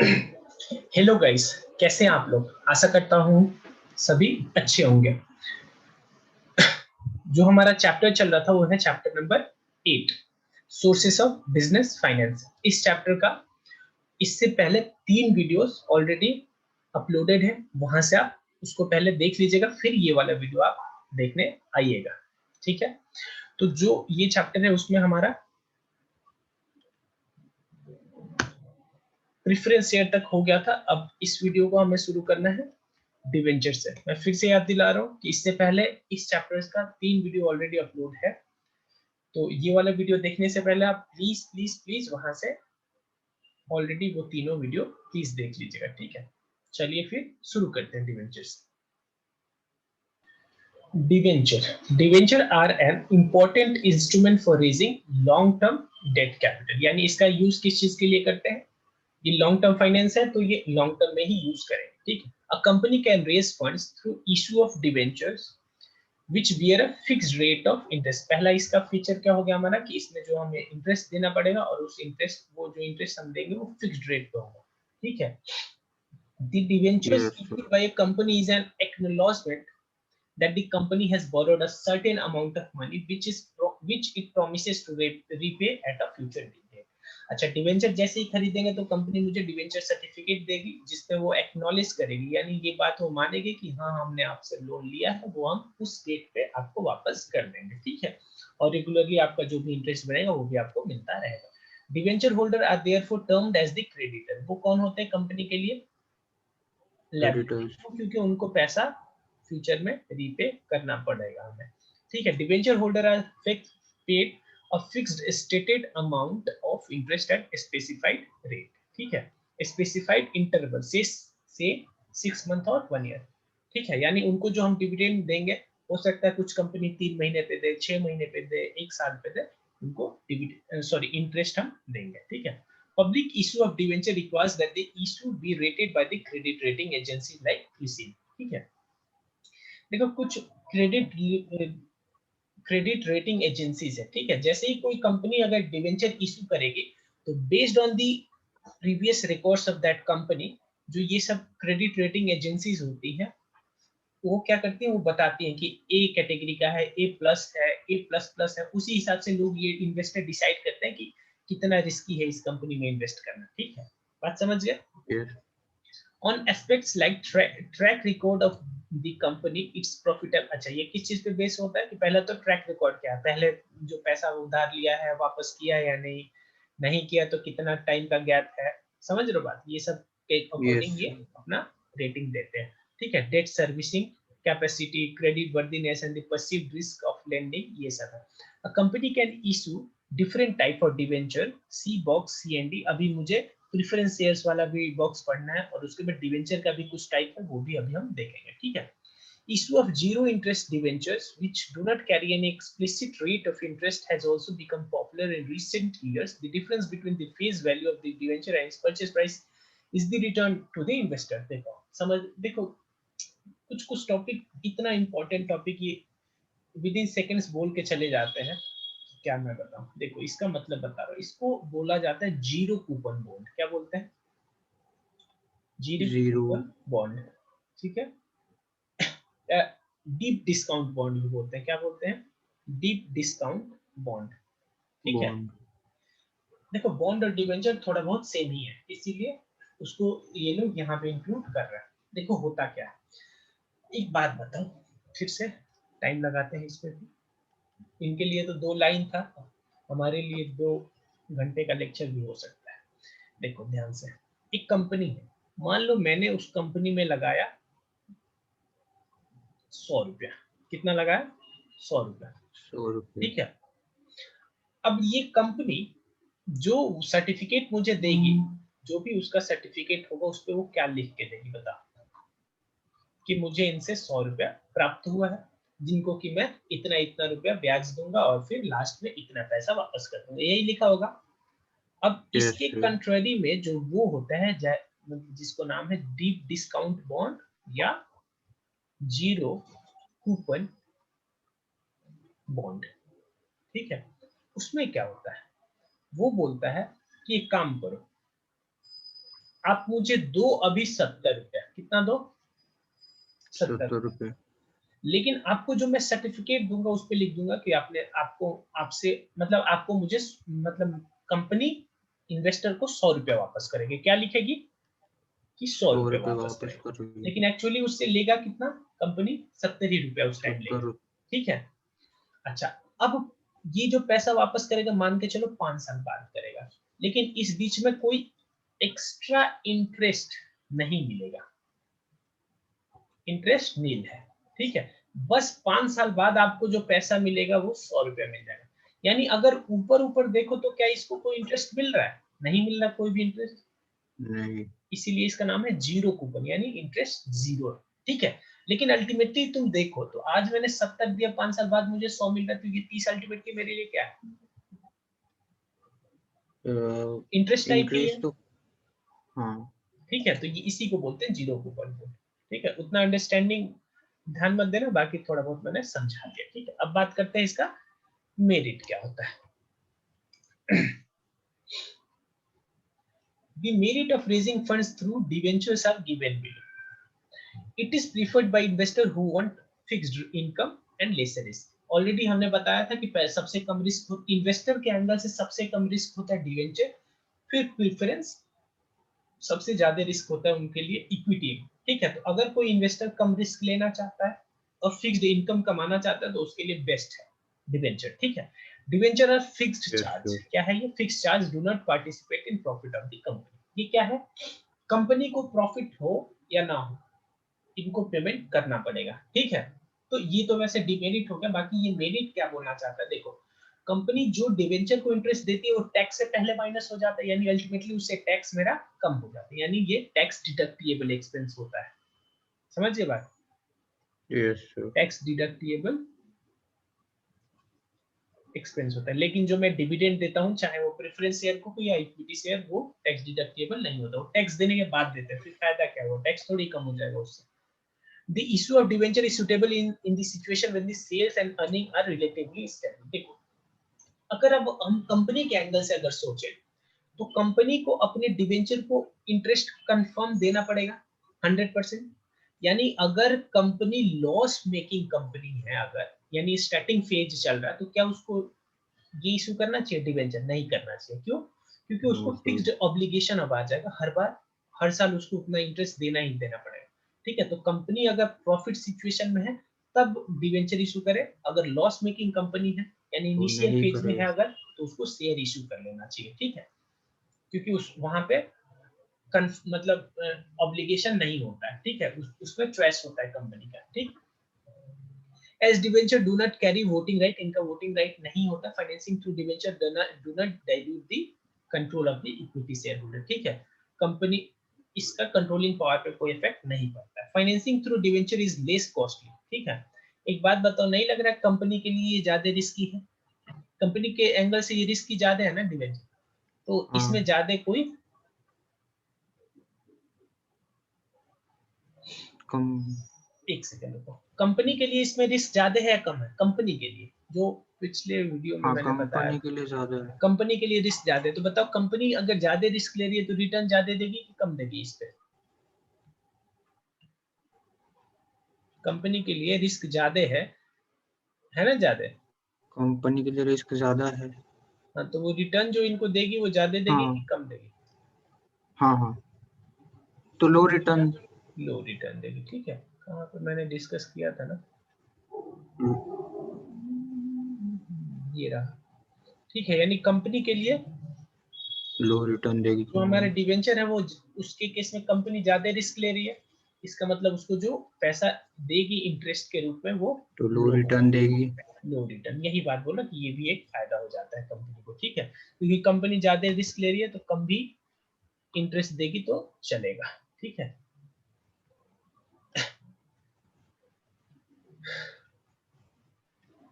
Hello guys, कैसे हैं आप लोग? आशा करता हूँ सभी अच्छे होंगे। जो हमारा चैप्टर चल रहा था वो है chapter number 8, sources of business finance. इस चैप्टर का इससे पहले 3 वीडियोस ऑलरेडी अपलोडेड है, वहां से आप उसको पहले देख लीजिएगा, फिर ये वाला वीडियो आप देखने आइएगा। ठीक है, तो जो ये चैप्टर है उसमें हमारा प्रेफरेंस शेयर तक हो गया था। अब इस वीडियो को हमें शुरू करना है डिवेंचर से। मैं फिर से याद दिला रहा हूँ कि इससे पहले इस चैप्टर का 3 वीडियो ऑलरेडी अपलोड है, तो ये वाला वीडियो देखने से पहले आप प्लीज प्लीज प्लीज वहां से ऑलरेडी वो तीनों वीडियो प्लीज देख लीजिएगा। ठीक है, चलिए फिर शुरू करते हैं डिवेंचर से। Debenture are an important instrument for raising long term debt capital. यानी इसका यूज किस चीज के लिए करते हैं? ये लॉन्ग टर्म फाइनेंस है, तो ये लॉन्ग टर्म में ही यूज करें। ठीक है, a company can raise funds through issue of debentures which bear a fixed rate of interest. पहला इसका फीचर क्या हो गया हमारा कि इसमें जो हमें इंटरेस्ट देना पड़ेगा और उस इंटरेस्ट, वो जो इंटरेस्ट हम देंगे वो फिक्स्ड रेट पे होगा। ठीक है, the debentures Yes, sir. Issued by a company is an acknowledgement that the company has borrowed a certain amount of money which it promises to repay at a future date। अच्छा, debenture जैसे ही खरीदेंगे तो company मुझे debenture certificate देगी जिसपे वो acknowledge करेगी, यानी ये बात वो मानेगी कि हाँ हमने आपसे लोन लिया है, वो हम उस डेट पे आपको वापस कर देंगे। ठीक है, और रेगुलरली आपका जो भी इंटरेस्ट बनेगा वो भी आपको मिलता रहेगा। Debenture holder are therefore termed as the creditor. वो कौन होते हैं कंपनी के लिए? Liability, Creditors. क्योंकि उनको पैसा फ्यूचर में रीपे करना पड़ेगा हमें। ठीक है, debenture holder are fix paid a fixed stated amount of interest at specified rate. ठीक है, स्पेसिफाइड इंटरवल से 6 मंथ और 1 ईयर। ठीक है, यानी उनको जो हम डिविडेंड देंगे, हो सकता है कुछ कंपनी 3 महीने पे दे, 6 महीने पे दे, 1 साल पे दे, उनको डिविडेंड सॉरी इंटरेस्ट हम देंगे। ठीक है, public issue of debenture requires that the issue be rated by the credit rating agency like CRISIL। ठीक है, देखो कुछ क्रेडिट क्रेडिट रेटिंग एजेंसीज है। ठीक है, जैसे ही कोई कंपनी अगर डिवेंचर इशू करेगी, तो based on the previous records of that company, जो ये सब क्रेडिट रेटिंग एजेंसीज होती है, वो क्या करती है, वो बताती हैं कि ए कैटेगरी का है, ए प्लस है, ए प्लस प्लस है। उसी हिसाब से लोग ये इन्वेस्टर डिसाइड करते हैं कि कितना रिस्की है इस कंपनी में इन्वेस्ट करना। ठीक है, बात समझ गए? Yes. On aspects like track record of the company it's profitable. अच्छा, ये किस चीज पे बेस होता है कि पहले तो ट्रैक रिकॉर्ड क्या है, पहले जो पैसा उधार लिया है वापस किया या नहीं, नहीं किया तो कितना टाइम का गैप है। समझ रहे हो बात? ये सब के Yes, अकॉर्डिंग ये sir. अपना रेटिंग देते हैं। ठीक है, debt servicing capacity, credit worthiness and the perceived risk of lending, ये सब है। A company can issue different type of debenture, see box, C and D. अभी मुझे प्रेफरेंस शेयर्स वाला भी बॉक्स पढ़ना है, और उसके बाद डिवेंचर का भी कुछ टाइप है, वो भी अभी हम देखेंगे। ठीक है, issue of zero interest debentures which do not carry any explicit rate of interest has also become popular in recent years। The difference between the face value of the debenture and its purchase price is the return to the investor। देखो समझ, देखो कुछ कुछ topic इतना important topic ये with in seconds बोल के चले जाते हैं। क्या मैं बताऊं, देखो इसका मतलब बता रहा हूँ, इसको बोला जाता है जीरो कूपन बॉन्ड। क्या बोलते हैं? Zero coupon Zero bond. ठीक है, डीप डिस्काउंट बॉन्ड भी बोलते हैं। क्या बोलते हैं? Deep discount bond. ठीक है, bond. देखो बॉन्ड और डिवेंचर थोड़ा बहुत सेम ही है, इसीलिए उसको ये लोग यहाँ पे इंक्लूड कर रहे हैं। देखो होता क्या है, एक बात बताओ फिर से, टाइम लगाते हैं इसमें भी। इनके लिए तो 2 लाइन था, हमारे लिए 2 घंटे का लेक्चर भी हो सकता है। देखो ध्यान से, एक कंपनी है, मान लो मैंने उस कंपनी में लगाया 100 रुपया। कितना लगाया? 100 रुपया। 100 rupees. ठीक है, अब ये कंपनी जो सर्टिफिकेट मुझे देगी, जो भी उसका सर्टिफिकेट होगा उस पर वो क्या लिख के देगी बता, कि मुझे इनसे 100 रुपया प्राप्त हुआ है, जिनको कि मैं इतना इतना रुपया ब्याज दूंगा और फिर लास्ट में इतना पैसा वापस कर दूंगा, यही लिखा होगा। अब Yes, इसके sir. कंट्ररी में जो वो होता है जिसको नाम है डीप डिस्काउंट बॉन्ड या जीरो कूपन बॉन्ड। ठीक है, उसमें क्या होता है, वो बोलता है कि एक काम करो, आप मुझे दो अभी 70 रुपया, कितना दो? 70 रुपये। लेकिन आपको जो मैं सर्टिफिकेट दूंगा उस पर लिख दूंगा कि आपने आपको आपसे मतलब आपको मुझे मतलब कंपनी इन्वेस्टर को 100 रुपया वापस करेगी। क्या लिखेगी कि 100 रुपये वापस करेगी, लेकिन एक्चुअली उससे लेगा कितना? कंपनी 70 ही रुपया उस टाइम लेगा। ठीक है। अच्छा, अब ये जो पैसा वापस करेगा मान के चलो 5 साल बाद करेगा, लेकिन इस बीच में कोई एक्स्ट्रा इंटरेस्ट नहीं मिलेगा, इंटरेस्ट नील है। ठीक है, बस 5 साल बाद आपको जो पैसा मिलेगा वो 100 रुपया मिल जाएगा। यानी अगर ऊपर ऊपर देखो तो क्या इसको कोई इंटरेस्ट मिल रहा है? नहीं मिल रहा कोई भी इंटरेस्ट नहीं, इसीलिए इसका नाम है जीरो कूपन, यानी इंटरेस्ट जीरो। ठीक है, लेकिन अल्टीमेटली तुम देखो तो आज मैंने 70 दिया, 5 साल बाद मुझे 100 मिल रहा है, तो ये 30 अल्टीमेटली मेरे लिए क्या है? इंटरेस्ट टाइप ही है। तो हाँ ठीक है, तो ये इसी को बोलते हैं जीरो कूपन को। ठीक है, उतना अंडरस्टैंडिंग ध्यान मत देना, बाकी थोड़ा बहुत मैंने समझा दिया। ठीक है, अब बात करते हैं इसका मेरिट क्या होता है। The merit of raising funds through debentures are given below. It is preferred by investor who want fixed income and lesser risk. Already हमने बताया था कि सबसे कम रिस्क इन्वेस्टर के एंगल से सबसे कम रिस्क होता है डिवेंचर, फिर प्रेफरेंस सबसे ज्यादा रिस्क होता है उनके लिए इक्विटी। ठीक है, तो अगर कोई इन्वेस्टर कम रिस्क लेना चाहता है और फिक्स्ड इनकम कमाना चाहता है तो उसके लिए बेस्ट है डिवेंचर। ठीक है, डिवेंचर आर फिक्स्ड चार्ज। क्या है ये? Fixed charge do not participate in profit of the company. ये क्या है? कंपनी को प्रॉफिट हो या ना हो, इनको पेमेंट करना पड़ेगा। ठीक है, तो ये तो वैसे डिमेरिट हो गया। बाकी ये मेरिट क्या बोलना चाहता है, देखो कंपनी जो डिवेंचर को इंटरेस्ट देती है वो टैक्स से पहले माइनस हो जाता है, यानी अल्टीमेटली उससे टैक्स मेरा कम हो जाता है, यानी ये टैक्स डिडक्टिएबल एक्सपेंस होता है। समझिए बात? यस टैक्स डिडक्टिएबल एक्सपेंस होता है। लेकिन जो मैं डिविडेंड देता हूं, चाहे वो प्रेफरेंस शेयर को या इक्विटी शेयर, वो टैक्स डिडक्टिएबल नहीं होता, वो टैक्स देने के बाद देते हैं, फिर फायदा क्या है? वो टैक्स थोड़ी कम हो जाएगा उससे। The issue of debenture is suitable in the situation when the sales and earning are relatively stable. देखो, अगर अब हम कंपनी के एंगल से अगर सोचें तो कंपनी को अपने डिवेंचर को इंटरेस्ट कंफर्म देना पड़ेगा 100%। यानी अगर कंपनी लॉस मेकिंग कंपनी है, अगर यानी स्टार्टिंग फेज चल रहा है, तो क्या उसको ये इशू करना चाहिए? डिवेंचर नहीं करना चाहिए। क्यों? क्योंकि उसको फिक्स्ड ऑब्लिगेशन अब आ जाएगा, हर बार हर साल उसको उतना इंटरेस्ट देना ही देना पड़ेगा। ठीक है, तो कंपनी अगर प्रॉफिट सिचुएशन में है तब डिवेंचर इशू करे, अगर लॉस मेकिंग कंपनी है यानी इनिशियल फेज में है अगर, तो उसको शेयर इशू कर लेना चाहिए। ठीक है, क्योंकि उस वहां पे मतलब ऑब्लिगेशन नहीं होता है। ठीक है, उसमें चॉइस होता है कंपनी का। ठीक, as debenture do not carry voting right, इनका वोटिंग राइट नहीं होता। Financing through debenture do not dilute the control of the equity share holder. ठीक है, कंपनी इसका कंट्रोलिंग पावर पे कोई इफेक्ट नहीं पड़ता है। Financing through debenture is less costly. ठीक है, एक बात बताओ, नहीं लग रहा कंपनी के लिए ज्यादा रिस्की है? कंपनी के एंगल से ये रिस्की ज्यादा है ना डिवेंचर, तो इसमें ज्यादा कोई एक सेकंड रुको, कंपनी के लिए इसमें रिस्क ज्यादा है या कम है? कंपनी के लिए, जो पिछले वीडियो में मैंने बताया, कंपनी के लिए ज्यादा है। कंपनी के लिए रिस्क ज्यादा है, तो बताओ कंपनी अगर ज्यादा रिस्क ले रही है तो रिटर्न ज्यादा देगी कि कम देगी इस पे? कंपनी के लिए रिस्क ज्यादा है ना? ज्यादा कंपनी के लिए रिस्क ज्यादा है। हाँ, तो वो रिटर्न जो इनको देगी वो ज्यादा देगी कि कम देगी? हाँ हाँ, तो लो रिटर्न देगी। ठीक है, कहाँ पे मैंने डिस्कस किया था ना, ये रहा। ठीक है, यानी कंपनी के लिए लो रिटर्न देगी। जो हमारे डिवेंचर है वो उसके केस में कंपनी ज्यादा रिस्क ले रही है, इसका मतलब उसको जो पैसा देगी इंटरेस्ट के रूप में वो तो लो रिटर्न देगी। लो रिटर्न, यही बात बोला कि ये भी एक फायदा हो जाता है कंपनी को। ठीक है, क्योंकि कंपनी ज्यादा रिस्क ले रही है तो कम भी इंटरेस्ट देगी तो चलेगा। ठीक है,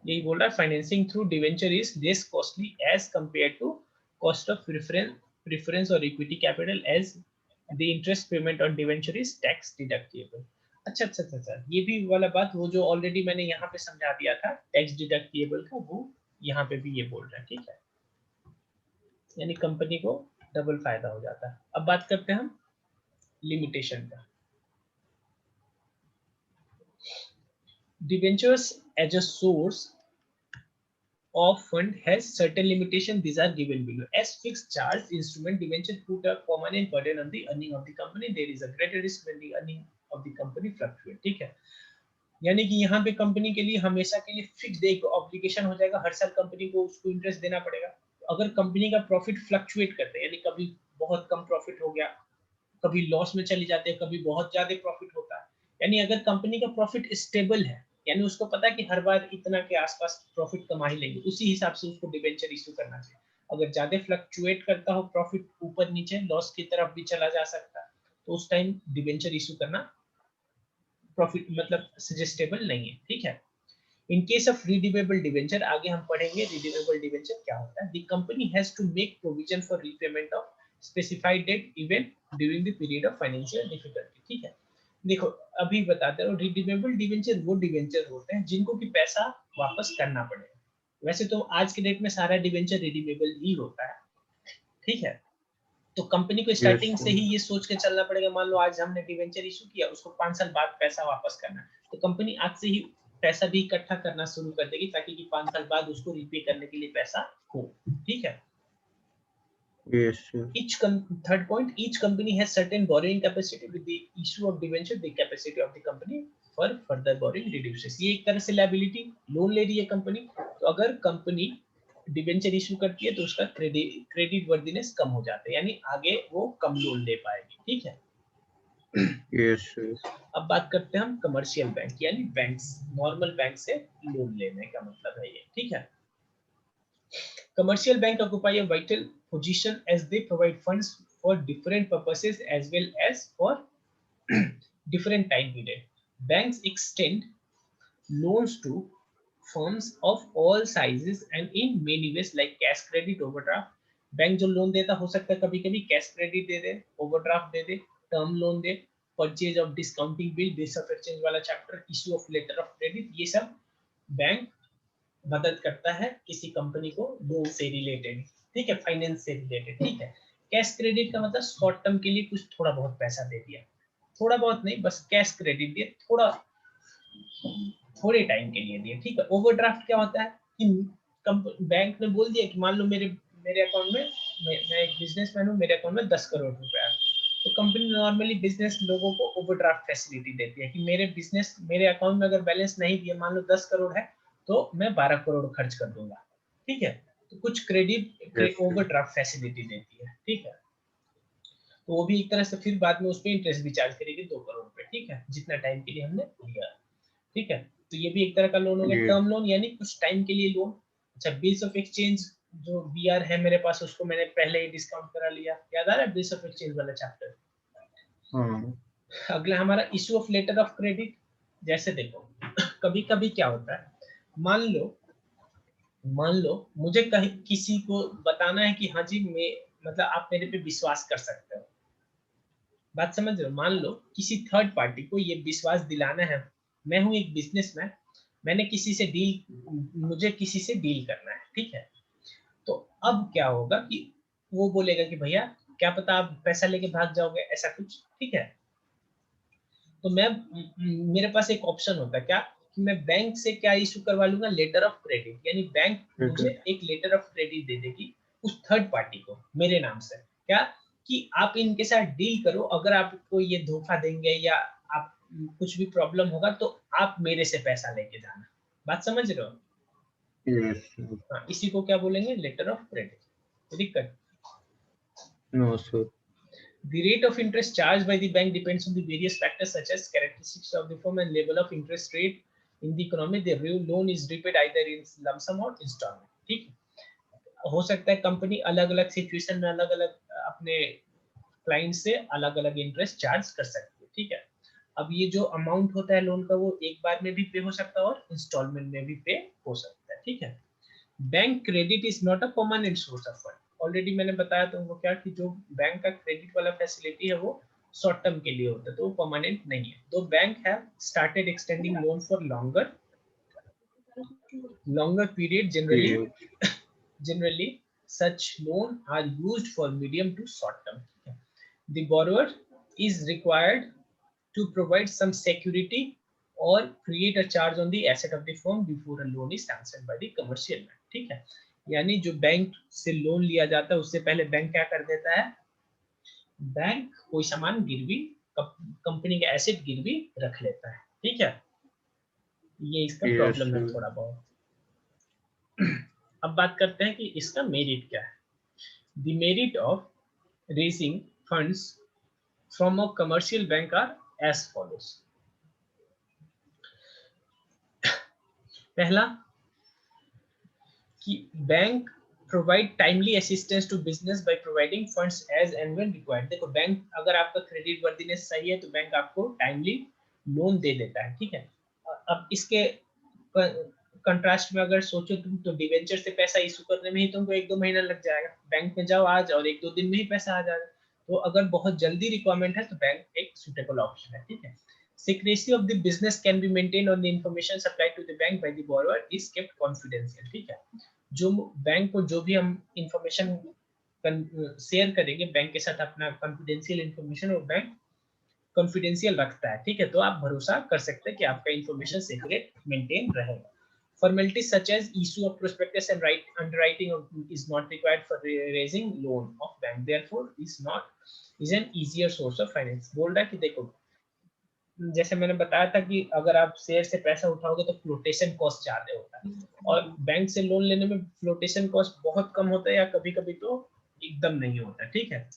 यही बोल रहा है, financing through debenture is less costly as compare to cost of preference और equity capital, as the interest payment on debenture is tax deductible. अच्छा अच्छा अच्छा अच्छा, ये भी वाला बात वो जो ऑलरेडी मैंने यहाँ पे समझा दिया था टैक्स डिडक्टिबल का, वो यहाँ पे भी ये बोल रहा है। ठीक है, यानी कंपनी को डबल फायदा हो जाता है। अब बात करते हैं हम लिमिटेशन का। Debentures as a source of fund has certain limitation. These are given below. As fixed charge instrument, debenture put a permanent burden on the earning of the company. There is a greater risk when the earning of the company fluctuate. ठीक है, यानी कि यहाँ पे company के लिए हमेशा के लिए फिक्स्ड एक ऑब्लिगेशन हो जाएगा, हर साल कंपनी को उसको इंटरेस्ट देना पड़ेगा। अगर कंपनी का प्रॉफिट फ्लक्चुएट करते हैं, यानी कभी बहुत कम प्रॉफिट हो गया, कभी लॉस में चली जाते हैं, कभी बहुत ज्यादा प्रॉफिट होता है, यानी अगर कंपनी का प्रॉफिट स्टेबल है, यानी उसको पता है कि हर बार इतना के आसपास प्रॉफिट कमा ही लेंगे, उसी हिसाब से उसको डिबेंचर इशू करना चाहिए। अगर ज्यादा फ्लक्चुएट करता हो प्रॉफिट, ऊपर नीचे लॉस की तरफ भी चला जा सकता है, तो उस टाइम डिबेंचर इशू करना प्रॉफिट मतलब सजेस्टेबल नहीं है। ठीक है, in case of redeemable debenture, आगे हम पढ़ेंगे रिडीमेबल डिबेंचर क्या होता है। The company has to make provision for repayment of specified date even during the period of financial difficulty. ठीक है, देखो अभी बताते हैं, रिडीमेबल डिबेंचर वो डिबेंचर होते हैं जिनको कि पैसा वापस करना पड़ेगा। वैसे तो आज के डेट में सारा डिबेंचर रिडीमेबल ही होता है। ठीक है, तो कंपनी को Yes, स्टार्टिंग से sir. ही ये सोच के चलना पड़ेगा, मान लो आज हमने डिबेंचर इशू किया, उसको 5 साल बाद पैसा वापस करना है, तो कंपनी आज से ही पैसा भी इकट्ठा करना शुरू कर देगी, ताकि कि 5 साल बाद उसको रीपे करने के लिए पैसा हो। ठीक है, Yes, sir. third point, each company has certain borrowing capacity. With the issue of debenture, the capacity of the company for further borrowing reduces. ये एक तरह से liability, लोन ले रही है कंपनी, तो अगर कंपनी डिबेंचर इशू करती है तो उसका क्रेडिट वर्दीनेस कम हो जाता है, यानी आगे वो कम लोन ले पाएगी। ठीक है, Yes, sir. अब बात करते हैं हम कमर्शियल बैंक, यानी बैंक्स, नॉर्मल बैंक से लोन लेने का मतलब है ये। ठीक है, commercial bank occupy a vital position as they provide funds for different purposes as well as for different time period. Banks extend loans to firms of all sizes and in many ways like cash credit, overdraft. Bank जो loan देता हो सकता है कभी कभी cash credit दे दे, overdraft दे दे, टर्म लोन दे, purchase of discounting bill, bills of exchange वाला chapter, issue of letter of credit, ये सब बैंक मदद करता है किसी कंपनी को लोन से रिलेटेड। ठीक है, फाइनेंस से रिलेटेड। ठीक है, कैश क्रेडिट का मतलब शॉर्ट टर्म के लिए कुछ थोड़ा बहुत पैसा दे दिया, थोड़ा बहुत नहीं, बस कैश क्रेडिट दिए, थोड़े टाइम के लिए दिए। ठीक है, ओवरड्राफ्ट क्या होता है कि बैंक ने बोल दिया कि मान लो मेरे मेरे अकाउंट में, मैं एक बिजनेसमैन हूँ, मेरे अकाउंट में 10 करोड़ रुपए है, तो कंपनी नॉर्मली बिजनेस लोगों को ओवरड्राफ्ट फैसिलिटी देती है कि मेरे अकाउंट में अगर बैलेंस नहीं दिया, मान लो 10 करोड़ है, तो मैं 12 करोड़ खर्च कर दूंगा। ठीक है, तो कुछ Yes, sir. ओवरड्राफ्ट फैसिलिटी देती है। ठीक है, तो वो भी एक तरह से फिर बाद में उस पर इंटरेस्ट भी चार्ज करेगी 2 करोड़ रुपए। ठीक है, जितना टाइम के लिए हमने लिया। ठीक है, तो ये भी एक तरह का लोन हो गया। Yes. टर्म लोन यानी कुछ टाइम के लिए लोन। अच्छा, बिल्स ऑफ एक्सचेंज जो बीआर है मेरे पास, उसको मैंने पहले ही डिस्काउंट करा लिया, याद आ रहा है बिल्स ऑफ एक्सचेंज वाला चैप्टर। हाँ. अगला हमारा issue of letter of credit. जैसे देखो कभी कभी क्या होता है, मान लो मुझे कहीं किसी को बताना है कि हाँ जी मैं मतलब आप मेरे पे विश्वास कर सकते हो, बात समझ रहे हो। मान लो किसी थर्ड पार्टी को ये विश्वास दिलाना है, मैं हूं एक बिजनेसमैन, मैंने किसी से डील, मुझे किसी से डील करना है। ठीक है, तो अब क्या होगा कि वो बोलेगा कि भैया क्या पता आप पैसा लेके भाग जाओगे, ऐसा कुछ। ठीक है, तो मेरे पास एक ऑप्शन होता है क्या, कि मैं बैंक से क्या इशू करवा लूंगा, लेटर ऑफ क्रेडिट, यानी बैंक मुझे Later. एक लेटर ऑफ क्रेडिट दे देगी उस थर्ड पार्टी को मेरे नाम से, क्या कि आप इनके साथ डील करो, अगर आपको ये धोखा देंगे या आप कुछ भी प्रॉब्लम होगा तो आप मेरे से पैसा लेके जाना। बात समझ रहे हो। Yes, sir. हाँ, इसी को क्या बोलेंगे, लेटर ऑफ क्रेडिट। दिक्कत, No, sir. the rate of interest charged by the bank depends on the various factors such as characteristics of the firm and level of interest rate in the economy. The loan is repaid either in lump sum or installment. ठीक है, हो सकता है company अलग अलग situation में अलग अलग अपने क्लाइंट से अलग अलग इंटरेस्ट चार्ज कर सकती है। ठीक है, अब ये जो अमाउंट होता है लोन का वो एक बार में भी पे हो सकता है और इंस्टॉलमेंट में भी पे हो सकता है। ठीक है, bank credit is not a permanent source of fund. Already मैंने बताया तुमको क्या कि जो बैंक का क्रेडिट वाला फैसिलिटी है वो शॉर्ट टर्म के लिए होता है, तो वो परमानेंट नहीं है। दो bank have started extending loan for longer period, Yes. generally such loan are used for medium to short term. The borrower is required to provide some security or create a charge on the asset of the firm before a loan is sanctioned by the commercial bank. ठीक है, यानी जो bank से loan लिया जाता है उससे पहले बैंक क्या कर देता है, बैंक कोई सामान गिरवी, कंपनी का एसेट गिरवी रख लेता है। ठीक है, ये इसका Yes, प्रॉब्लम है sir. थोड़ा बहुत। अब बात करते हैं कि इसका मेरिट क्या है। The merit of raising funds from a commercial bank are as follows. पहला कि bank provide timely assistance to business by providing funds as and when required. देखो बैंक, अगर आपका क्रेडिट वर्दीनेस सही है तो बैंक आपको टाइमली लोन दे देता है। ठीक है, अब इसके कंट्रास्ट में अगर सोचो तुम, तो डिवेंचर से पैसा इशू करने में ही तुमको 1-2 महीना लग जाएगा, बैंक में जाओ आज और 1-2 दिन में ही पैसा आ जाएगा। तो अगर बहुत जल्दी रिक्वायरमेंट है तो बैंक एक सुटेबल ऑप्शन है। ठीक है, secrecy of the business can be maintained on the information supplied to the bank by the borrower is kept confidential। ठीक है, जो बैंक को जो भी हम इंफॉर्मेशन शेयर करेंगे बैंक के साथ, अपना कॉन्फिडेंशियल इंफॉर्मेशन वो बैंक कॉन्फिडेंशियल रखता है। ठीक है, तो आप भरोसा कर सकते हैं कि आपका इंफॉर्मेशन सीक्रेट मेंटेन रहेगा। Formalities such as issue of prospectus and underwriting is not required for raising loan of bank, therefore is an easier source of finance। बोल रहा है कि देखो, जैसे मैंने बताया था कि अगर आप शेयर से पैसा उठाओगे तो फ्लोटेशन कॉस्ट ज्यादा होता है, और बैंक से लोन लेने में फ्लोटेशन कॉस्ट बहुत कम होता है या कभी कभी तो एकदम नहीं होता। ठीक है,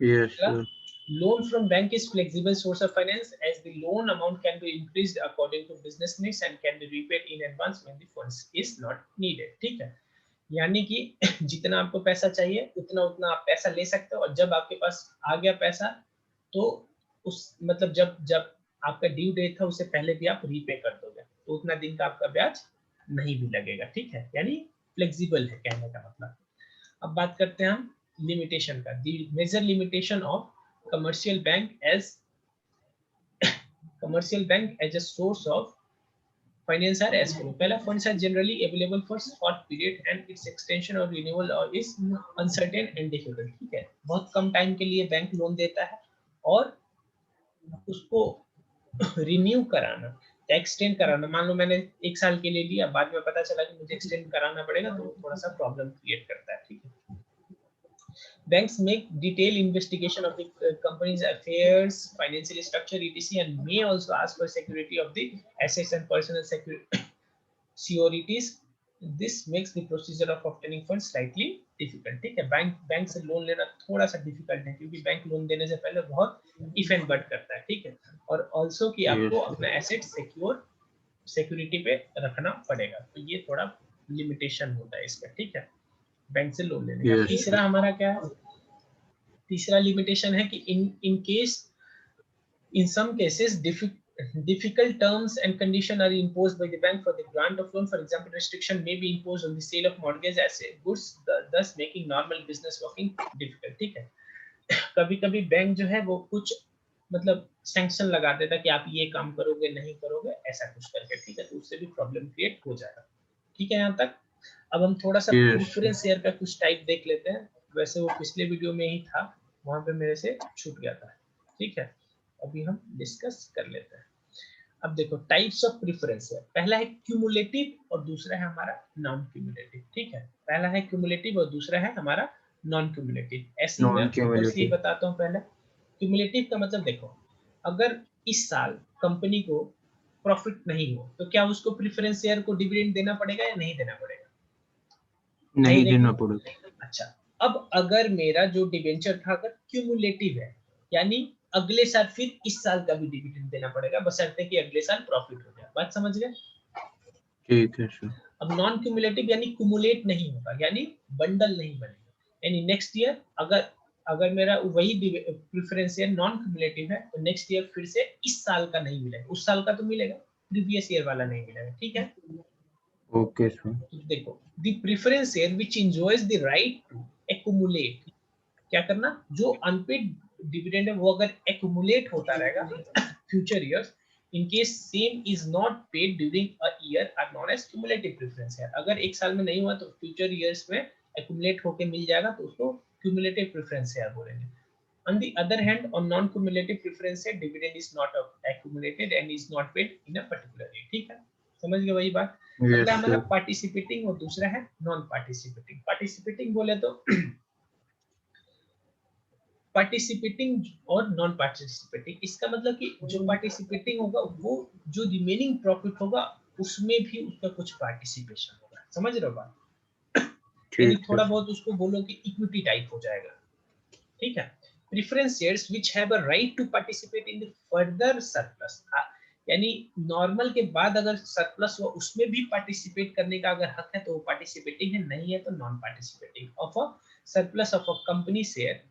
Yes, sir. loan from bank is flexible source of finance as the loan amount can be increased according to business needs and can be repaid in advance when the funds is not needed। ठीक है, यानी कि जितना आपको पैसा चाहिए उतना उतना आप पैसा ले सकते हो, और जब आपके पास आ गया पैसा तो उस मतलब जब जब आपका ड्यू डेट था उससे पहले भी आप रीपे कर दोगे, तो उतना दिन का आपका ब्याज नहीं भी लगेगा। ठीक है, यानी फ्लेक्सिबल है कहने का मतलब। अब बात करते हैं हम लिमिटेशन का। The major limitation of commercial bank as a source of finance are as follows। पहला, funds are generally available for short period and its extension or renewal or is uncertain and difficult। ठीक है, बहुत कम time के लिए bank loan देता है और उसको रिन्यू कराना या एक्सटेंड कराना, मान लो मैंने 1 साल के लिए लिया, बाद में पता चला कि मुझे एक्सटेंड कराना पड़ेगा, तो थोड़ा सा प्रॉब्लम क्रिएट करता है। ठीक है, banks make detailed investigation of the company's affairs, financial structure, etc., and may also ask for security of the assets and personal securities। This makes the procedure of obtaining funds slightly difficult। ठीक है, bank से loan लेना थोड़ा सा difficult है क्योंकि bank loan देने से पहले बहुत इफ एंड बट करता है। ठीक है, और ऑल्सो कि आपको Yes, अपना एसेट सिक्योरिटी पे रखना पड़ेगा, तो ये थोड़ा लिमिटेशन होता है इसका। ठीक है, बैंक से लोन लेने का। yes, तीसरा हमारा क्या है, तीसरा लिमिटेशन है कि in case in some cases difficult terms and condition are imposed by the bank for the grant of loan। For example, restriction may be imposed on the sale of mortgage as goods, thus making normal business working difficult। ठीक है, कभी कभी bank जो है वो कुछ मतलब sanction लगा देता है कि आप ये काम करोगे नहीं करोगे ऐसा कुछ करके। ठीक है, तो उससे भी प्रॉब्लम क्रिएट हो जाएगा। ठीक है, यहाँ तक। अब हम थोड़ा सा yes, प्रेफरेंस शेयर का कुछ टाइप देख लेते हैं, वैसे वो पिछले वीडियो में ही था, वहां पे मेरे से छूट गया था। ठीक है, अभी हम डिस्कस कर लेते हैं। अब देखो टाइप्स ऑफ प्रेफरेंस है, पहला है क्यूमुलेटिव और दूसरा है हमारा नॉन क्यूमुलेटिव। ठीक है, पहला है क्यूमुलेटिव और दूसरा है हमारा नॉन क्यूमुलेटिव। ऐसे ही मैं ऊपर से ही non-cumulative. बताता हूँ। पहले क्यूमुलेटिव का मतलब देखो, अगर इस साल कंपनी को प्रॉफिट नहीं हो तो क्या उसको प्रेफरेंस शेयर को डिविडेंड देना पड़ेगा या नहीं देना पड़ेगा? नहीं देगी। देना पड़ेगा। अच्छा, अब अगर मेरा जो डिबेंचर था अगर क्यूमुलेटिव है, यानी अगले साल फिर इस साल का भी डिविडेंड देना पड़ेगा, बशर्ते कि अगले साल प्रॉफिट हो जाए। बात समझ गए? ठीक है सर। अब नॉन क्यूमुलेटिव यानी क्यूमुलेट नहीं होगा, यानी बंडल नहीं बनेगा, यानी नेक्स्ट ईयर अगर अगर मेरा वही प्रेफरेंस शेयर नॉन क्यूमुलेटिव है तो नेक्स्ट ईयर फिर से इस साल का नहीं मिलेगा, उस साल का तो मिलेगा, प्रीवियस ईयर वाला नहीं मिलेगा। ठीक है, ओके सर। तो देखो the preference share which enjoys the right to accumulate, क्या करना, जो अनपेड डिविडेंड है वो अगर एक्यूमुलेट होता रहेगा future years, in case same is not paid during a year are known as cumulative preference share. अगर एक साल में नहीं हुआ तो फ्यूचर ईयर्स में एक्यूमुलेट होके मिल जाएगा, तो उसको क्यूमुलेटिव प्रेफरेंस शेयर बोलेंगे। On the other hand, on non-cumulative preference share, dividend is not accumulated and is not paid in a particular year. ठीक है, समझ गए वही बात. Yes, अगला हमारा sir. पार्टिसिपेटिंग और दूसरा है नॉन पार्टिसिपेटिंग. पार्टिसिपेटिंग बोले तो पार्टिसिपेटिंग और नॉन पार्टिसिपेटिंग, इसका मतलब कि जो पार्टिसिपेटिंग होगा वो जो रिमेनिंग प्रॉफिट होगा उसमें भी उसका कुछ पार्टिसिपेशन होगा. समझ रहे हो बात? यानी ठीक थोड़ा है. बहुत उसको बोलो कि इक्विटी टाइप हो जाएगा. ठीक है. Preference shares which have a right to participate in the further surplus, यानी नॉर्मल के बाद अगर सरप्लस हुआ उसमें भी पार्टिसिपेट करने का अगर हक है तो वो पार्टिसिपेटिंग है, नहीं है तो non participating. Of a surplus of a company share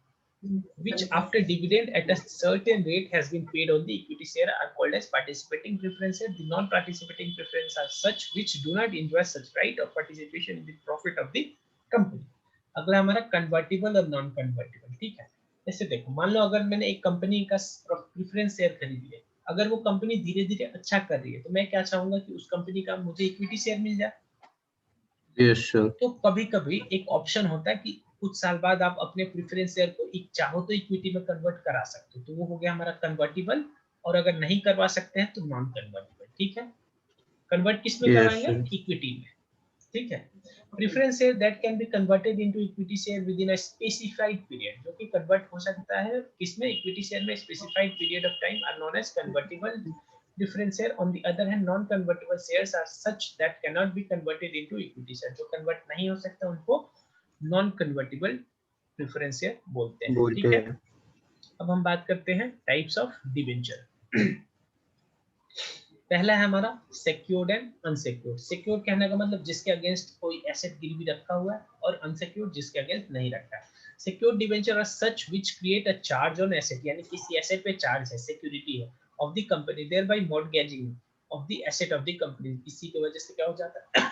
which after dividend at a certain rate has been paid on the equity share are called as participating preference share. The non-participating preference are such which do not enjoy such right of participation in the profit of the company. अगला हमारा convertible और non convertible. ठीक है, जैसे देखो मान लो अगर मैंने एक कंपनी का प्रेफरेंस शेयर खरीद लिया, अगर वो कंपनी धीरे धीरे अच्छा कर रही है तो मैं क्या चाहूंगा कि उस कंपनी का मुझे इक्विटी शेयर मिल जाए. Yes, sir. तो कभी कभी एक ऑप्शन होता है कि कुछ साल बाद आप अपने प्रेफरेंस शेयर को एक चाहो तो इक्विटी में कन्वर्ट करा सकते हो, तो वो हो गया हमारा कन्वर्टिबल. और अगर नहीं करवा सकते हैं तो नॉन कन्वर्टिबल. ठीक है, कन्वर्ट किस में Yes, कराएंगे? sir. इक्विटी में. ठीक है. Preference share that can be converted into equity share within a specified period, जो कि कन्वर्ट हो सकता है किसमें? इक्विटी शेयर में. Specified period of time are known as convertible preference share. On the other hand, non convertible shares are such that cannot be converted into equity share. जो convert नहीं हो सकता उनको नॉन कन्वर्टिबल प्रेफरेंस शेयर बोलते हैं. बोलते ठीक है. हैं. अब हम बात करते हैं टाइप्स ऑफ डिबेंचर. पहला है हमारा सिक्योर्ड एंड अनसिक्योर्ड. सिक्योर्ड कहने का मतलब जिसके अगेंस्ट कोई एसेट गिरवी रखा हुआ है, और अनसिक्योर्ड जिसके अगेंस्ट नहीं रखा है. Secured debenture are such which create a charge on asset, यानी किसी एसेट पे चार्ज है, सिक्योरिटी है of the company, thereby mortgaging of the asset of the company. किसी की वजह से क्या हो जाता है?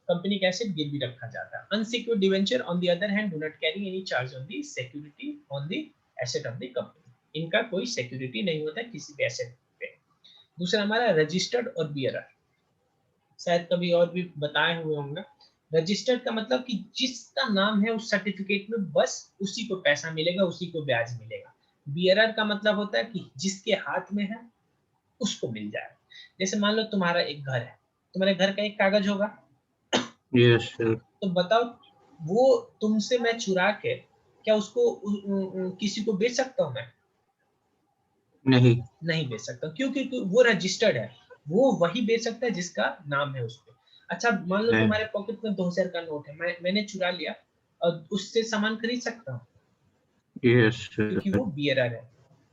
कंपनी का एसेट गिरवी रखा जाता है. Unsecured debenture on the other hand do not carry any charge on the security on the asset of the company. इनका कोई सिक्योरिटी नहीं होता किसी भी एसेट पे. दूसरा हमारा रजिस्टर्ड और बियरर, शायद कभी और भी बताए हुए होंगे. रजिस्टर्ड का मतलब कि जिसका नाम है उस सर्टिफिकेट में बस उसी को पैसा मिलेगा, उसी को ब्याज मिलेगा. बियरर का मतलब होता है कि जिसके हाथ में है उसको मिल जाए. जैसे मान लो तुम्हारा एक घर है, तुम्हारे घर का एक कागज होगा, Yes, sir. तो बताओ वो तुमसे मैं चुरा के क्या उसको किसी को बेच सकता हूँ? मैं नहीं. नहीं बेच सकता. क्यों? क्योंकि वो रजिस्टर्ड है. वो वही बेच सकता है जिसका नाम है उस पे. अच्छा मान लो है. तुम्हारे पॉकेट में 2000 का नोट है, मैंने चुरा लिया और उससे सामान खरीद सकता हूँ Yes, क्योंकि sir. वो बियरर है.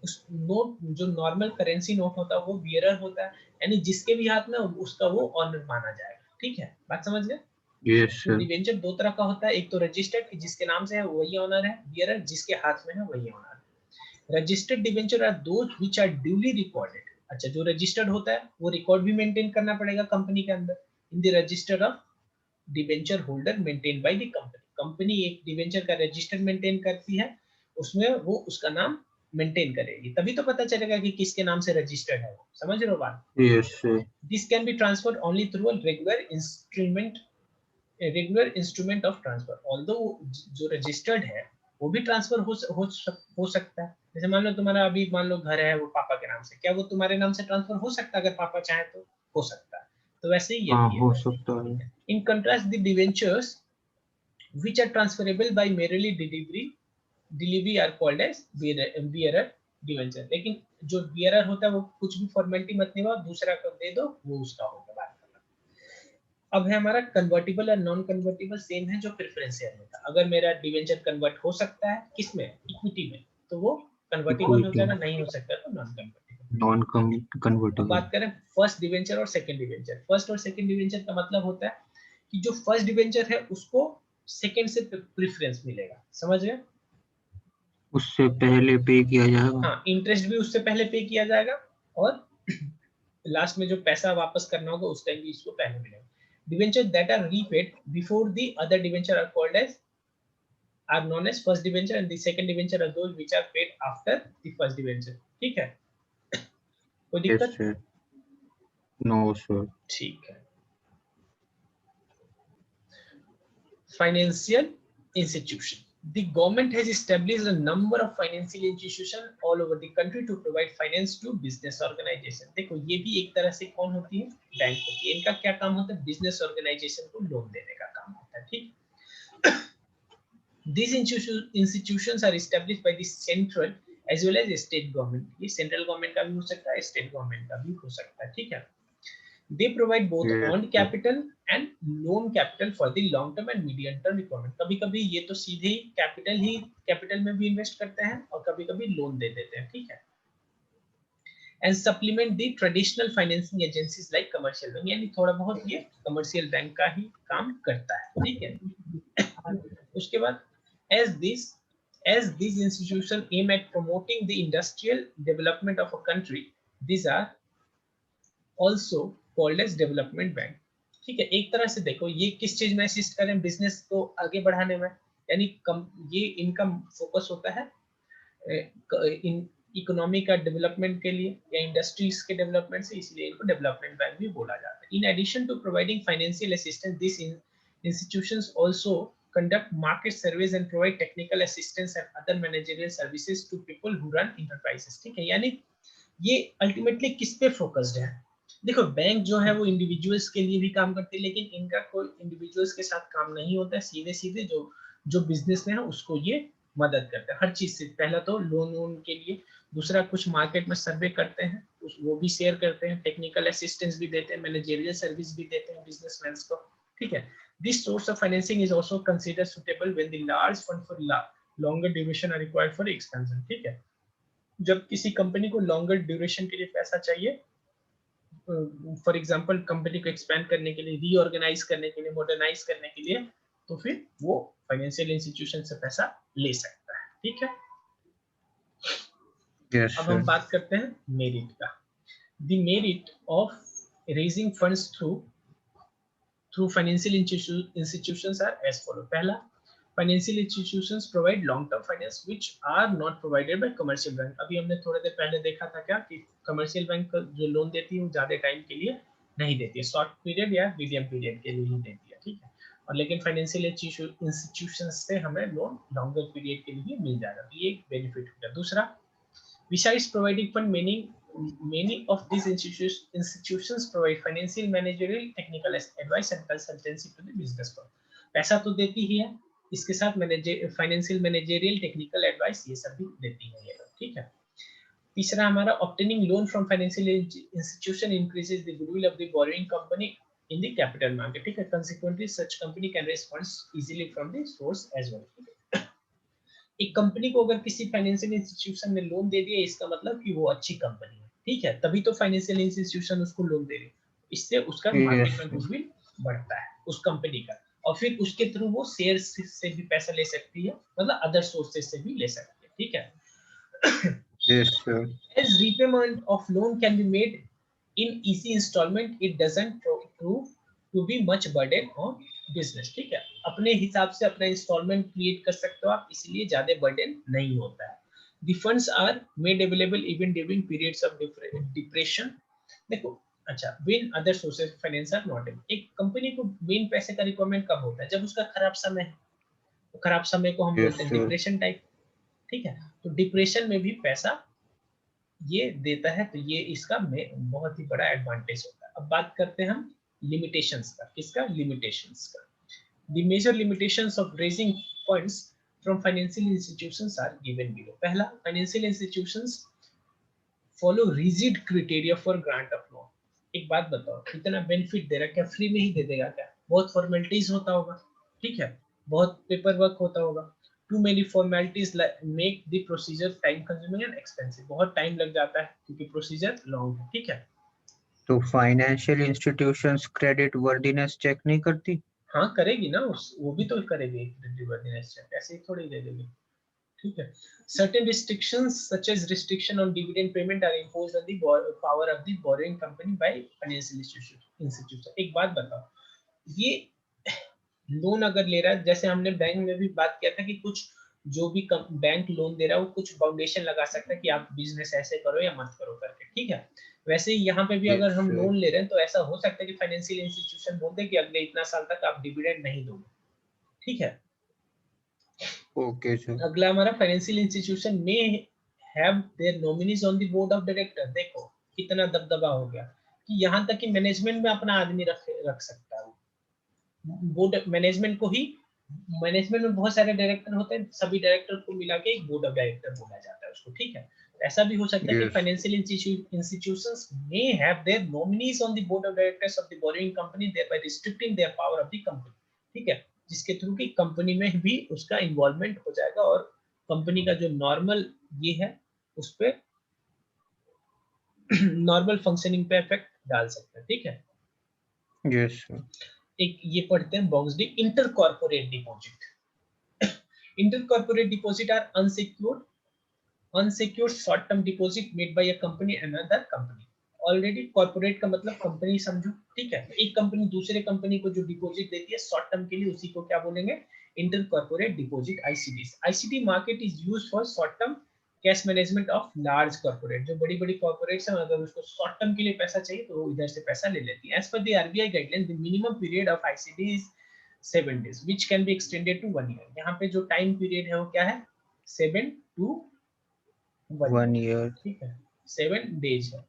उस नोट जो नॉर्मल करेंसी नोट होता है वो बियरर होता है, यानी जिसके भी हाथ में उसका वो ऑनर माना जाएगा. ठीक है, बात समझ गए? Yes, तो sir. डिवेंचर दो तरह का होता है, एक तो रजिस्टर्ड जिसके नाम से है वही ऑनर है, बियरर जिसके हाथ में है वही ऑनर है. Registered debenture are those which are duly recorded. अच्छा, जो रजिस्टर्ड होता है वो रिकॉर्ड भी मेंटेन करना पड़ेगा कंपनी के अंदर in the register of debenture holder maintain by the company. Company एक डिवेंचर का रजिस्टर मेंटेन करती है, उसमें वो उसका नाम मेंटेन करेगी, तभी तो पता चलेगा कि किसके नाम से रजिस्टर्ड है वो. समझ रहे हो बात? Yes, sir. This can be transferred only through a regular instrument of transfer. Although जो रजिस्टर्ड है वो भी ट्रांसफर हो सकता है. जैसे मान लो तुम्हारा अभी मान लो घर है वो पापा के नाम से, क्या वो तुम्हारे नाम से ट्रांसफर हो सकता है? अगर पापा चाहे तो हो सकता है. तो वैसे ही ये हाँ, भी हो है. सकता है. In contrast the debentures which are transferable by merely delivery are called as bearer debenture. लेकिन जो bearer होता है वो कुछ भी फॉर्मेलिटी मत निभाओ, दूसरा को दे दो, वो उसका होगा. बात करना. अब है हमारा कन्वर्टिबल और नॉन कन्वर्टिबल. सेम है जो प्रेफरेंस शेयर में था. अगर मेरा डिवेंचर कन्वर्ट हो सकता है किसमें? इक्विटी में, तो वो कन्वर्टिबल हो इक्विटी. जाएगा, नहीं हो सकता तो नॉन कन्वर्टिबल. नॉन अब कन्वर्टेबल. बात करें फर्स्ट डिवेंचर और सेकंड डिवेंचर. फर्स्ट और सेकंड डिवेंचर का मतलब होता है कि जो फर्स्ट डिवेंचर है उसको सेकंड से प्रेफरेंस मिलेगा. समझ रहे? उससे पहले पे किया जाएगा. हाँ, इंटरेस्ट भी उससे पहले पे किया जाएगा और लास्ट में जो पैसा वापस करना होगा उस टाइम भी इसको पहले मिलेगा. Debenture that are repaid before the other debenture are called as are known as first debenture and the second debenture are those which are paid after the first debenture. ठीक है, कोई Yes, दिक्कत? sir. No, sir. ठीक है. Financial institution. The government has established a number of financial institutions all over the country to provide finance to business organization. देखो ये भी एक तरह से कौन होती है, बैंक होती है। इनका क्या काम होता है, बिजनेस ऑर्गेनाइजेशन को लोन देने का काम होता है, ठीक। These institutions are established by the central as well as state government. ये central government का भी हो सकता है, state government का भी हो सकता है, ठीक है। They provide both earned capital and loan capital for the long term and medium term requirement. कभी-कभी ये तो सीधे ही कैपिटल में भी इन्वेस्ट करते हैं और कभी-कभी लोन दे देते हैं, ठीक है। And supplement the traditional financing agencies like commercial bank, यानी थोड़ा बहुत ये कमर्शियल बैंक का ही काम करता है, ठीक है। उसके बाद as these institutions aim at promoting the industrial development of a country, these are also called as development bank, ठीक है। एक तरह से देखो ये किस चीज में असिस्ट करें, बिजनेस को आगे बढ़ाने में, यानी ये इनका फोकस होता है इन इकोनॉमी का डेवलपमेंट के लिए या इंडस्ट्रीज के डेवलपमेंट से, इसलिए इनको डेवलपमेंट बैंक भी बोला जाता है। In addition to providing financial assistance, this institutions also conduct market surveys and provide technical assistance and other managerial services to people who run enterprises, ठीक है। यानी ये अल्टीमेटली किस पे फोकस्ड है, देखो बैंक जो है वो इंडिविजुअल्स के लिए भी काम करती है, लेकिन इनका कोई इंडिविजुअल्स के साथ काम नहीं होता है, सीधे सीधे जो बिजनेस में है उसको ये मदद करते हैं हर चीज से। पहला तो लोन के लिए, दूसरा कुछ मार्केट में सर्वे करते हैं वो भी शेयर करते हैं, टेक्निकल असिस्टेंस भी देते हैं, मैनेजरियल सर्विस भी देते हैं बिजनेसमैन को, ठीक है। This source of financing is also considered suitable when the large fund for longer duration are required for expansion, ठीक है। जब किसी कंपनी को लॉन्गर ड्यूरेशन के लिए पैसा चाहिए, फॉर एग्जांपल कंपनी को एक्सपैंड करने के लिए, रीऑर्गेनाइज करने के लिए, मॉडर्नाइज करने के लिए, तो फिर वो फाइनेंशियल इंस्टीट्यूशन से पैसा ले सकता है, ठीक है। yes, अब हम बात करते हैं मेरिट का। The merit of raising funds through financial institutions are as follow. पहला, financial institutions provide long term finance which are not provided by commercial bank. अभी हमने थोड़ी देर पहले देखा था क्या कि कमर्शियल बैंक जो लोन देती है वो ज्यादा टाइम के लिए नहीं देती है, शॉर्ट पीरियड या मीडियम पीरियड के लिए ही देती है, ठीक है। और लेकिन फाइनेंशियल इंस्टीट्यूशंस से हमें लोन लॉन्गर पीरियड के लिए मिल जाएगा, ये एक बेनिफिट हो गया। दूसरा, besides providing fund, many of these institutions provide financial, managerial, technical advice and consultancy to the business firm. पैसा तो देती ही है, इसके साथ फाइनेंशियल, मैनेजरियल, टेक्निकल एडवाइस ये सब भी देती है ये लोग, ठीक है। तीसरा हमारा, obtaining loan from financial institution increases the goodwill of the borrowing company in the capital market, ठीक है। Consequently, such company can raise funds easily from the source as well. एक कंपनी को अगर किसी फाइनेंशियल इंस्टीट्यूशन ने loan दे दिया, इसका मतलब कि वो अच्छी कंपनी है, ठीक है, तभी तो फाइनेंशियल इंस्टीट्यूशन उसको लोन दे रही है, इससे उसका मार्केट में गुडविल बढ़ता है उस कंपनी का, और फिर उसके थ्रू वो शेयर्स से भी पैसा ले सकती है, मतलब अदर सोर्सेस से भी ले सकती है, ठीक है। yes, sir. As repayment of loan can be made in easy installment, it doesn't prove to be much burden on business, ठीक है। अपने हिसाब से अपना इंस्टॉलमेंट क्रिएट कर सकते हो आप, इसलिए ज्यादा बर्डन नहीं होता है। The funds are made available even during periods of depression. देखो अच्छा, when other sources of finance are not able, एक कंपनी को मेन पैसे का रिक्वायरमेंट कब होता है, जब उसका खराब समय है, तो खराब समय को हम बोलते हैं डिप्रेशन टाइप, ठीक है। तो डिप्रेशन में भी पैसा ये देता है, तो ये इसका बहुत ही बड़ा एडवांटेज होता है। अब बात करते हैं हम लिमिटेशंस का, किसका, लिमिटेशंस का। The major limitations of raising funds from financial institutions are given below. पहला, financial institutions follow rigid criteria for grant of loan. एक बात बताओ, इतना बेनिफिट दे रहा है, क्या फ्री में ही दे देगा क्या, बहुत फॉर्मेलिटीज होता होगा, ठीक है, बहुत पेपर वर्क होता होगा। Too many formalities make the procedure time consuming and expensive. बहुत टाइम लग जाता है क्योंकि प्रोसीजर लॉन्ग है, ठीक है। तो financial institutions credit worthiness check नहीं करती? हाँ करेगी ना, वो भी तो करेगी, ऐसे ही थोड़ी दे देगी, ठीक है। Certain restrictions such as restriction on dividend payment are imposed on the power of the borrowing company by financial institution. एक बात बताओ, ये लोन अगर ले रहा है, जैसे हमने बैंक में भी बात किया था कि कुछ जो भी बैंक लोन दे रहा है वो कुछ फाउंडेशन लगा सकता है कि आप बिजनेस ऐसे करो या मत करो करके, ठीक है। वैसे ही यहाँ पे भी अगर हम लोन ले रहे हैं तो ऐसा हो सकता है कि फाइनेंशियल इंस्टीट्यूशन बोल दे कि अगले इतना साल तक आप डिविडेंड नहीं दोगे, ठीक है। Okay sir. अगला हमारा फाइनेंशियल इंस्टीट्यूशन में have their nominees on the board of director. देखो कितना दबदबा हो गया कि यहाँ तक कि मैनेजमेंट में अपना आदमी रख सकता है। बोर्ड मैनेजमेंट को ही, मैनेजमेंट में बहुत सारे डायरेक्टर होते हैं, सभी डायरेक्टर को मिला के एक बोर्ड ऑफ डायरेक्टर बोला जाता है उसको, ठीक है। ऐसा भी हो सकता है कि yes. Financial institutions may have their nominees on the board of directors of the borrowing company thereby restricting their power of the company, ठीक है। जिसके थ्रू की कंपनी में भी उसका इन्वॉल्वमेंट हो जाएगा और कंपनी का जो नॉर्मल ये है उस पे नॉर्मल फंक्शनिंग पे इफेक्ट डाल सकता है, ठीक है। Yes sir. एक ये पढ़ते हैं box D, inter corporate deposit. Inter corporate deposit are unsecured short term deposit made by a company another company. Already corporate का मतलब कंपनी समझो, ठीक है। एक कंपनी दूसरे कंपनी को जो डिपॉजिट देती है शॉर्ट टर्म के लिए, उसी को क्या बोलेंगे, inter corporate deposit, ICD. ICD market is used for short term cash management of large corporate. जो बड़ी बड़ी कॉर्पोरेट्स हैं, अगर उसको शॉर्ट टर्म के लिए पैसा चाहिए तो वो इधर से पैसा ले लेती है। As per the RBI guideline the minimum period of ICD is 7 days which can be extended to 1 year। यहाँ पे जो टाइम पीरियड है वो क्या है, 7 to 1 1 year, year। ठीक है, 7 days है,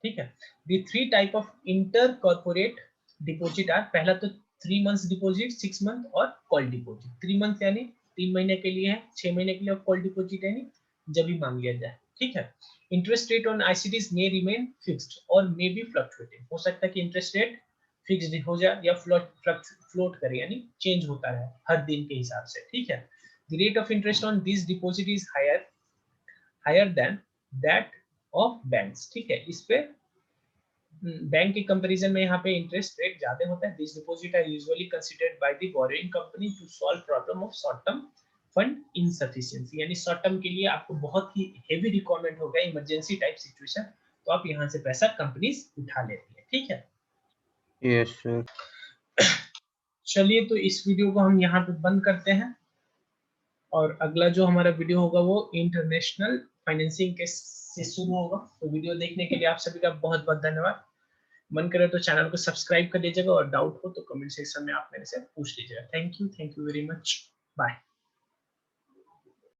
ठीक है। the three type of inter corporate deposit are, पहला तो 3 months डिपॉजिट, 6 month और कॉल डिपॉजिट। 3 month यानी 3 महीने के लिए है, 6 महीने के लिए, और कॉल डिपॉजिट यानी जब भी मांग लिया जाए, ठीक है। Interest rate on ICDs may remain fixed और मे बी फ्लक्चुएटिंग। हो सकता है कि इंटरेस्ट रेट फिक्स्ड हो जाए या फ्लोट करे, यानी चेंज होता रहे हर दिन के हिसाब से, ठीक है। The rate of interest on this deposit is higher than that of banks, ठीक है। इस पे बैंक के कंपैरिजन में यहाँ पे इंटरेस्ट रेट ज्यादा होता है। This deposit are usually considered by the borrowing company to solve problem of short term fund insufficiency, यानी शॉर्ट टर्म के लिए आपको बहुत ही हेवी रिक्वायरमेंट हो गया, इमरजेंसी टाइप सिचुएशन, तो आप यहाँ से पैसा कंपनीज उठा लेती है, ठीक है। Yes sir. चलिए तो इस वीडियो को हम यहाँ पे बंद करते हैं, और अगला जो हमारा वीडियो होगा वो इंटरनेशनल फाइनेंसिंग के से शुरू होगा। तो वीडियो देखने के लिए आप सभी का बहुत बहुत धन्यवाद। मन करे तो चैनल को सब्सक्राइब कर लीजिएगा, और डाउट हो तो कमेंट सेक्शन में आप मेरे से पूछ लीजिएगा। Thank you very much, bye.